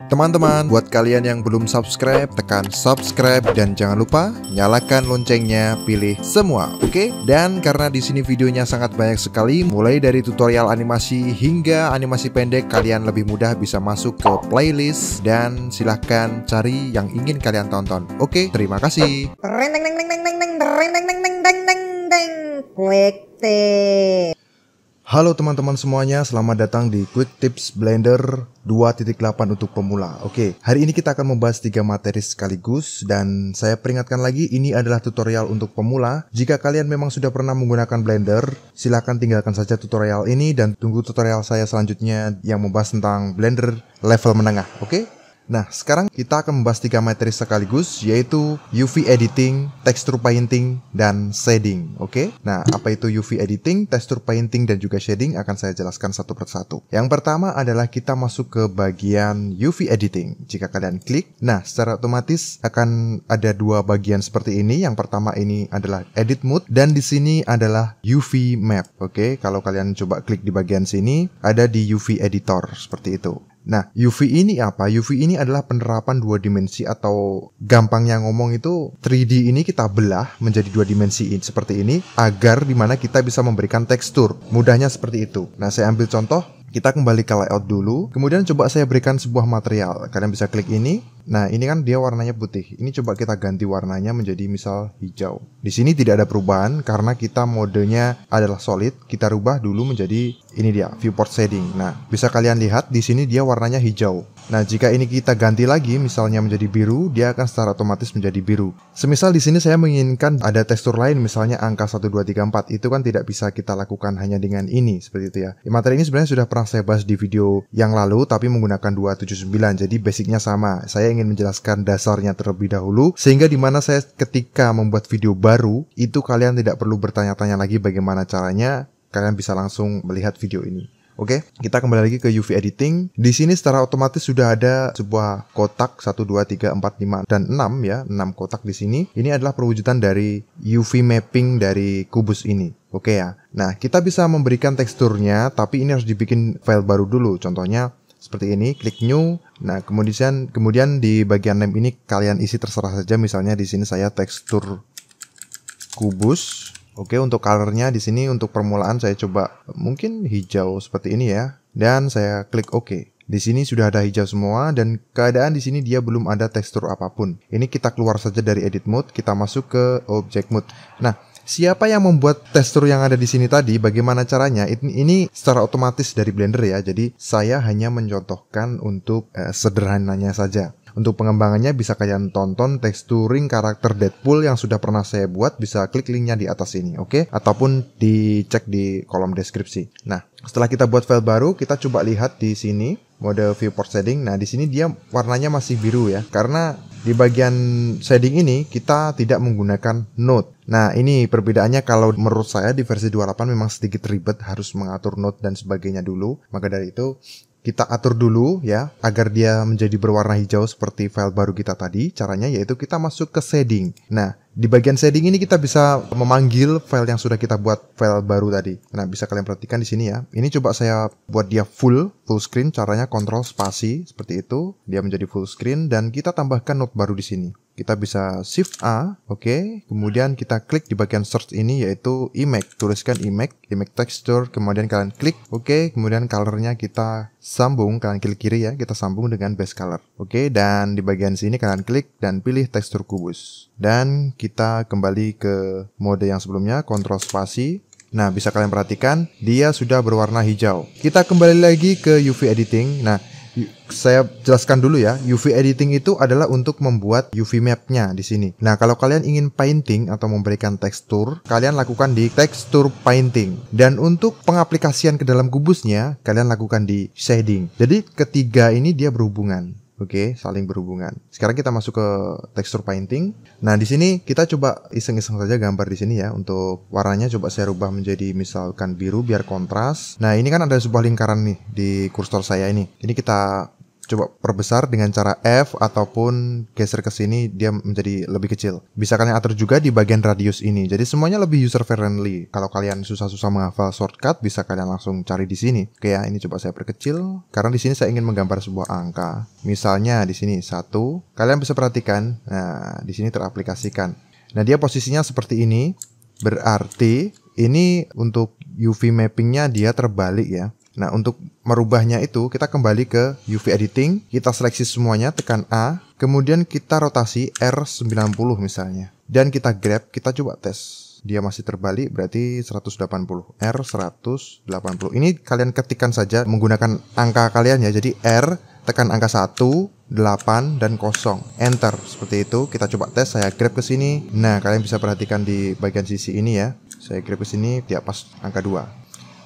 Teman-teman, buat kalian yang belum subscribe, tekan subscribe dan jangan lupa nyalakan loncengnya, pilih semua, oke? Dan karena di sini videonya sangat banyak sekali, mulai dari tutorial animasi hingga animasi pendek, kalian lebih mudah bisa masuk ke playlist dan silahkan cari yang ingin kalian tonton. Oke, terima kasih. Quick tip. Halo teman-teman semuanya, selamat datang di Quick Tips Blender 2.8 untuk pemula. Oke, hari ini kita akan membahas 3 materi sekaligus dan saya peringatkan lagi, ini adalah tutorial untuk pemula. Jika kalian memang sudah pernah menggunakan Blender, silahkan tinggalkan saja tutorial ini dan tunggu tutorial saya selanjutnya yang membahas tentang Blender level menengah. Oke? Nah, sekarang kita akan membahas 3 materi sekaligus, yaitu UV Editing, Texture Painting, dan Shading. Oke? Nah, apa itu UV Editing, Texture Painting, dan juga Shading akan saya jelaskan satu persatu. Yang pertama adalah kita masuk ke bagian UV Editing. Jika kalian klik, nah secara otomatis akan ada 2 bagian seperti ini. Yang pertama ini adalah Edit Mode, dan di sini adalah UV Map. Oke? Kalau kalian coba klik di bagian sini, ada di UV Editor, seperti itu. Nah, UV ini apa? UV ini adalah penerapan 2 dimensi atau gampangnya ngomong itu 3D ini kita belah menjadi 2 dimensi seperti ini agar dimana kita bisa memberikan tekstur. Mudahnya seperti itu. Nah, saya ambil contoh. Kita kembali ke layout dulu. Kemudian coba saya berikan sebuah material. Kalian bisa klik ini. Nah, ini kan dia warnanya putih. Ini coba kita ganti warnanya menjadi misal hijau. Di sini tidak ada perubahan karena kita modenya adalah solid. Kita rubah dulu menjadi ini dia, viewport shading. Nah, bisa kalian lihat di sini dia warnanya hijau. Nah, jika ini kita ganti lagi misalnya menjadi biru, dia akan secara otomatis menjadi biru. Semisal di sini saya menginginkan ada tekstur lain misalnya angka 1 2 3 4, itu kan tidak bisa kita lakukan hanya dengan ini seperti itu ya. Materi ini sebenarnya sudah pernah saya bahas di video yang lalu tapi menggunakan 279. Jadi basicnya sama. Saya ingin menjelaskan dasarnya terlebih dahulu sehingga dimana saya ketika membuat video baru itu kalian tidak perlu bertanya-tanya lagi bagaimana caranya, kalian bisa langsung melihat video ini. Oke, kita kembali lagi ke UV Editing. Di sini secara otomatis sudah ada sebuah kotak 1 2 3 4 5 dan 6 ya, 6 kotak di sini. Ini adalah perwujudan dari UV mapping dari kubus ini. Oke ya. Nah, kita bisa memberikan teksturnya tapi ini harus dibikin file baru dulu. Contohnya seperti ini, klik new. Nah, kemudian di bagian name ini kalian isi terserah saja. Misalnya di sini saya tekstur kubus. Oke, untuk colornya di sini untuk permulaan saya coba mungkin hijau seperti ini ya. Dan saya klik OK. Di sini sudah ada hijau semua dan keadaan di sini dia belum ada tekstur apapun. Ini kita keluar saja dari edit mode, kita masuk ke object mode. Nah, siapa yang membuat tekstur yang ada di sini tadi? Bagaimana caranya? Ini secara otomatis dari Blender ya. Jadi saya hanya mencontohkan untuk sederhananya saja. Untuk pengembangannya bisa kalian tonton texturing karakter Deadpool yang sudah pernah saya buat, bisa klik linknya di atas ini, oke? Ataupun dicek di kolom deskripsi. Nah, setelah kita buat file baru, kita coba lihat di sini mode viewport shading. Nah, di sini dia warnanya masih biru ya, karena di bagian shading ini kita tidak menggunakan node. Nah, ini perbedaannya kalau menurut saya di versi 28 memang sedikit ribet, harus mengatur node dan sebagainya dulu. Maka dari itu kita atur dulu ya agar dia menjadi berwarna hijau seperti file baru kita tadi. Caranya yaitu kita masuk ke shading. Nah, di bagian shading ini kita bisa memanggil file yang sudah kita buat file baru tadi. Nah, bisa kalian perhatikan di sini ya. Ini coba saya buat dia full screen. Caranya kontrol spasi seperti itu. Dia menjadi full screen dan kita tambahkan node baru di sini. Kita bisa Shift A, oke. Kemudian kita klik di bagian search ini yaitu image. Tuliskan image texture, kemudian kalian klik, oke. Kemudian colornya kita sambung, kalian klik kiri ya, kita sambung dengan base color. Oke, dan di bagian sini kalian klik dan pilih tekstur kubus. Dan kita kembali ke mode yang sebelumnya, kontrol spasi. Nah, bisa kalian perhatikan dia sudah berwarna hijau. Kita kembali lagi ke UV editing. Nah, saya jelaskan dulu ya, UV editing itu adalah untuk membuat UV map-nya di sini. Nah, kalau kalian ingin painting atau memberikan tekstur, kalian lakukan di texture painting. Dan untuk pengaplikasian ke dalam kubusnya, kalian lakukan di shading. Jadi ketiga ini dia berhubungan. Oke, saling berhubungan. Sekarang kita masuk ke texture painting. Nah, di sini kita coba iseng-iseng saja gambar di sini ya. Untuk warnanya coba saya rubah menjadi misalkan biru biar kontras. Nah, ini kan ada sebuah lingkaran nih di kursor saya ini. Ini kita coba perbesar dengan cara F ataupun geser ke sini dia menjadi lebih kecil. Bisa kalian atur juga di bagian radius ini. Jadi semuanya lebih user friendly. Kalau kalian susah-susah menghafal shortcut, bisa kalian langsung cari di sini. Oke ya, ini coba saya perkecil karena di sini saya ingin menggambar sebuah angka. Misalnya di sini 1. Kalian bisa perhatikan. Nah, di sini teraplikasikan. Nah, dia posisinya seperti ini. Berarti ini untuk UV mappingnya dia terbalik ya. Nah, untuk merubahnya itu kita kembali ke UV editing, kita seleksi semuanya, tekan A, kemudian kita rotasi R90 misalnya. Dan kita grab, kita coba tes. Dia masih terbalik, berarti 180. R180. Ini kalian ketikkan saja menggunakan angka kalian ya. Jadi R, tekan angka 1, 8, dan 0. Enter. Seperti itu. Kita coba tes, saya grab ke sini. Nah, kalian bisa perhatikan di bagian sisi ini ya. Saya grab ke sini, dia pas angka 2.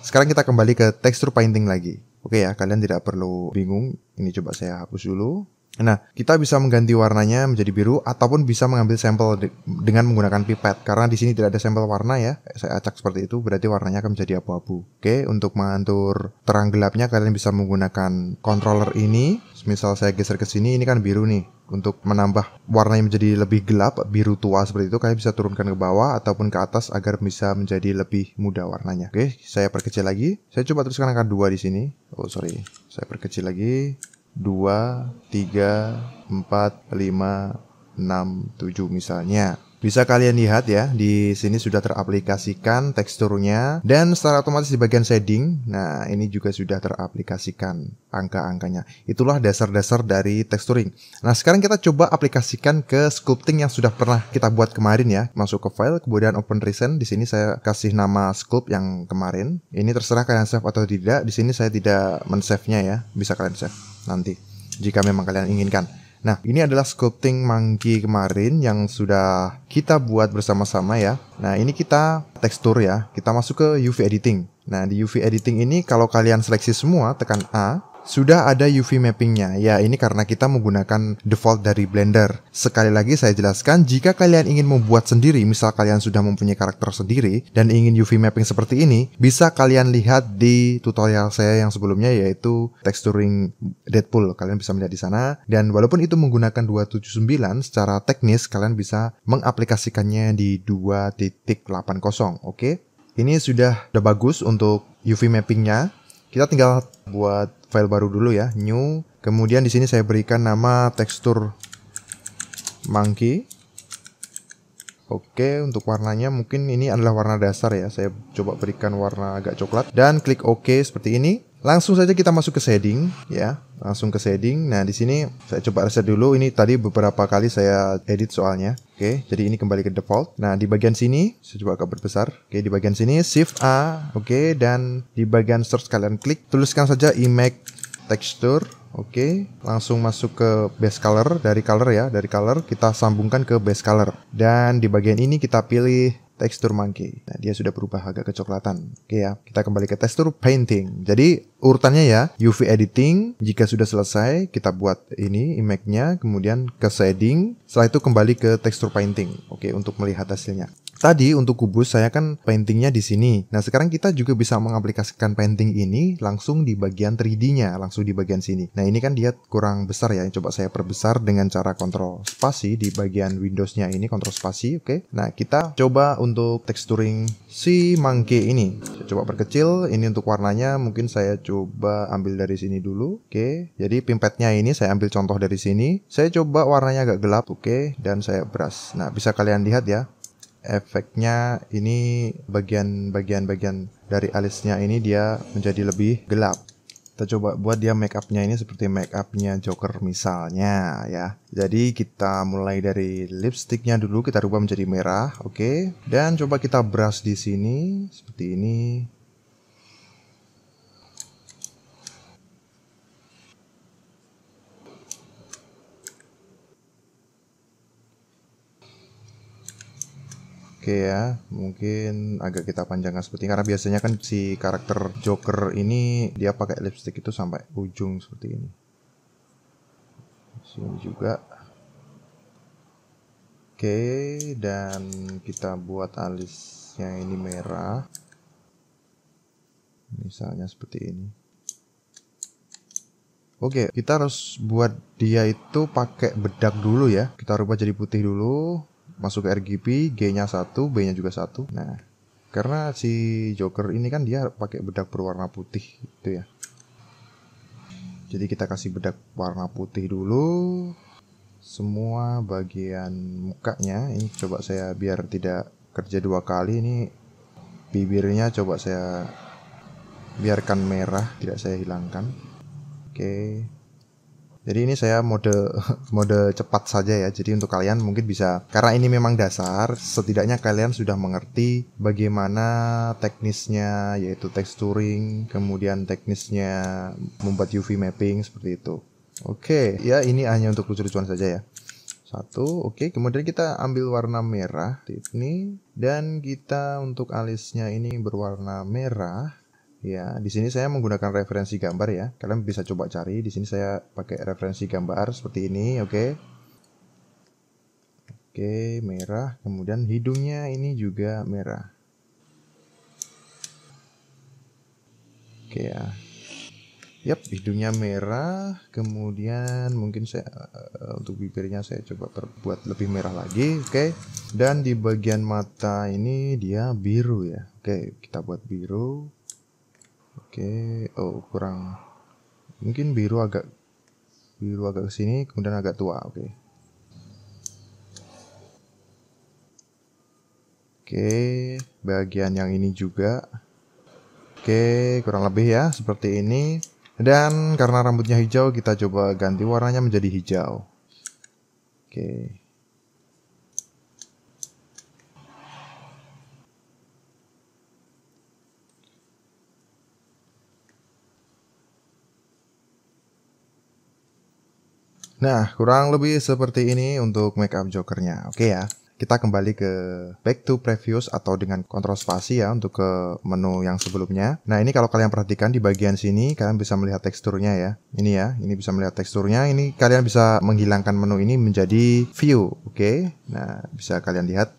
Sekarang kita kembali ke tekstur painting lagi. Oke ya, kalian tidak perlu bingung. Ini coba saya hapus dulu. Nah, kita bisa mengganti warnanya menjadi biru ataupun bisa mengambil sampel dengan menggunakan pipet. Karena di sini tidak ada sampel warna ya. Saya acak seperti itu, berarti warnanya akan menjadi abu-abu. Oke, untuk mengatur terang gelapnya kalian bisa menggunakan controller ini. Misal saya geser ke sini, ini kan biru nih. Untuk menambah warnanya menjadi lebih gelap, biru tua seperti itu, kalian bisa turunkan ke bawah ataupun ke atas agar bisa menjadi lebih muda warnanya. Oke, saya perkecil lagi. Saya coba tuliskan angka 2 di sini. Oh, sorry. Saya perkecil lagi. 2, 3, 4, 5, 6, 7 misalnya. Bisa kalian lihat ya, di sini sudah teraplikasikan teksturnya dan secara otomatis di bagian shading. Nah, ini juga sudah teraplikasikan angka-angkanya. Itulah dasar-dasar dari texturing. Nah, sekarang kita coba aplikasikan ke sculpting yang sudah pernah kita buat kemarin ya. Masuk ke file, kemudian open recent. Di sini saya kasih nama sculpt yang kemarin. Ini terserah kalian save atau tidak. Di sini saya tidak men-save-nya ya. Bisa kalian save nanti jika memang kalian inginkan. Nah, ini adalah sculpting monkey kemarin yang sudah kita buat bersama-sama ya. Nah, ini kita tekstur ya. Kita masuk ke UV editing. Nah, di UV editing ini kalau kalian seleksi semua, tekan A, sudah ada UV mappingnya. Ya, ini karena kita menggunakan default dari Blender. Sekali lagi saya jelaskan, jika kalian ingin membuat sendiri, misal kalian sudah mempunyai karakter sendiri dan ingin UV mapping seperti ini, bisa kalian lihat di tutorial saya yang sebelumnya, yaitu texturing Deadpool. Kalian bisa melihat di sana. Dan walaupun itu menggunakan 279, secara teknis kalian bisa mengaplikasikannya di 2.80. Oke? Ini sudah bagus untuk UV mappingnya. Kita tinggal buat file baru dulu ya, new. Kemudian di sini saya berikan nama tekstur monkey. Oke, untuk warnanya mungkin ini adalah warna dasar ya. Saya coba berikan warna agak coklat dan klik OK seperti ini. Langsung saja kita masuk ke shading ya. Langsung ke shading. Nah, di sini saya coba reset dulu. Ini tadi beberapa kali saya edit soalnya. Oke, jadi ini kembali ke default. Nah, di bagian sini saya coba agak berbesar. Oke, di bagian sini Shift A. Oke, dan di bagian search kalian klik, tuliskan saja image texture. Oke, langsung masuk ke base color. Dari color ya, dari color kita sambungkan ke base color. Dan di bagian ini kita pilih tekstur monkey. Nah, dia sudah berubah agak kecoklatan. Oke ya, kita kembali ke tekstur painting. Jadi urutannya ya, UV editing. Jika sudah selesai, kita buat ini image-nya, kemudian ke shading. Setelah itu kembali ke tekstur painting. Oke, untuk melihat hasilnya. Tadi untuk kubus saya kan paintingnya di sini. Nah, sekarang kita juga bisa mengaplikasikan painting ini langsung di bagian 3D-nya, langsung di bagian sini. Nah, ini kan dia kurang besar ya. Coba saya perbesar dengan cara kontrol spasi di bagian Windows-nya ini, kontrol spasi, oke. Nah, kita coba untuk texturing si monkey ini. Saya coba perkecil. Ini untuk warnanya mungkin saya coba ambil dari sini dulu, oke. Jadi pimpetnya ini saya ambil contoh dari sini. Saya coba warnanya agak gelap, oke, dan saya brush. Nah, bisa kalian lihat ya. Efeknya ini bagian dari alisnya ini dia menjadi lebih gelap. Kita coba buat dia make upnya ini seperti make upnya Joker misalnya ya. Jadi kita mulai dari lipsticknya dulu, kita rubah menjadi merah, oke. Dan coba kita brush di sini seperti ini. Oke ya, mungkin agak kita panjangkan seperti ini, karena biasanya kan si karakter Joker ini dia pakai lipstick itu sampai ujung seperti ini. Sini juga. Oke, dan kita buat alisnya ini merah. Misalnya seperti ini. Oke, kita harus buat dia itu pakai bedak dulu ya. Kita rubah jadi putih dulu. Masuk ke RGB, G-nya 1, B-nya juga 1. Nah, karena si Joker ini kan dia pakai bedak berwarna putih gitu ya. Jadi kita kasih bedak warna putih dulu. Semua bagian mukanya. Ini coba saya biar tidak kerja 2 kali. Ini bibirnya coba saya biarkan merah, tidak saya hilangkan. Oke. Jadi ini saya mode cepat saja ya. Jadi untuk kalian mungkin bisa, karena ini memang dasar, setidaknya kalian sudah mengerti bagaimana teknisnya, yaitu texturing, kemudian teknisnya membuat UV mapping seperti itu. Oke, ya ini hanya untuk lucu-lucuan saja ya. 1, oke. Kemudian kita ambil warna merah ini, dan kita untuk alisnya ini berwarna merah. Ya, di sini saya menggunakan referensi gambar ya. Kalian bisa coba cari. Di sini saya pakai referensi gambar seperti ini, oke. Oke, merah. Kemudian hidungnya ini juga merah. Oke ya. Yap, hidungnya merah. Kemudian mungkin saya untuk bibirnya saya coba perbuat lebih merah lagi, oke. Dan di bagian mata ini dia biru ya. Oke, kita buat biru. Oke, oh kurang, mungkin biru agak ke sini, kemudian agak tua, oke. Oke, bagian yang ini juga. Oke, kurang lebih ya seperti ini. Dan karena rambutnya hijau, kita coba ganti warnanya menjadi hijau. Oke. Nah, kurang lebih seperti ini untuk makeup Jokernya. Oke ya. Kita kembali ke back to previous atau dengan kontrol spasi ya untuk ke menu yang sebelumnya. Nah, ini kalau kalian perhatikan di bagian sini kalian bisa melihat teksturnya ya. Ini ya, ini bisa melihat teksturnya. Ini kalian bisa menghilangkan menu ini menjadi view. Oke. Nah, bisa kalian lihat.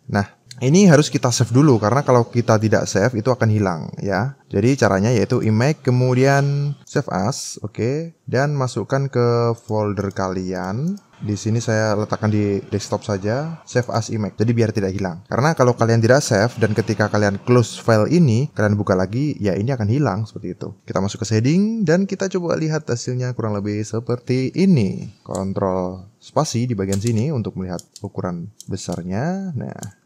Nah, ini harus kita save dulu karena kalau kita tidak save itu akan hilang ya. Jadi caranya yaitu image kemudian save as, oke, dan masukkan ke folder kalian. Di sini saya letakkan di desktop saja, save as image. Jadi biar tidak hilang. Karena kalau kalian tidak save dan ketika kalian close file ini, kalian buka lagi, ya ini akan hilang seperti itu. Kita masuk ke setting dan kita coba lihat hasilnya kurang lebih seperti ini. Kontrol spasi di bagian sini untuk melihat ukuran besarnya. Nah,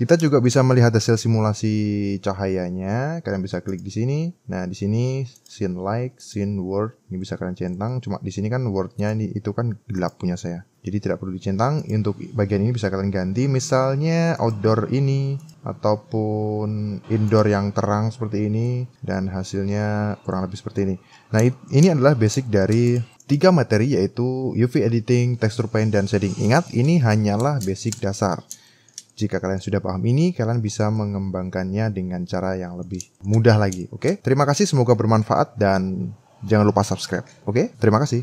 kita juga bisa melihat hasil simulasi cahayanya. Kalian bisa klik di sini. Nah, di sini scene light, scene word. Ini bisa kalian centang. Cuma di sini kan wordnya itu kan gelap punya saya. Jadi tidak perlu dicentang. Untuk bagian ini bisa kalian ganti. Misalnya outdoor ini ataupun indoor yang terang seperti ini. Dan hasilnya kurang lebih seperti ini. Nah, ini adalah basic dari 3 materi yaitu UV editing, texture paint, dan shading. Ingat, ini hanyalah basic dasar. Jika kalian sudah paham ini, kalian bisa mengembangkannya dengan cara yang lebih mudah lagi. Oke? Terima kasih, semoga bermanfaat dan jangan lupa subscribe. Oke? Terima kasih.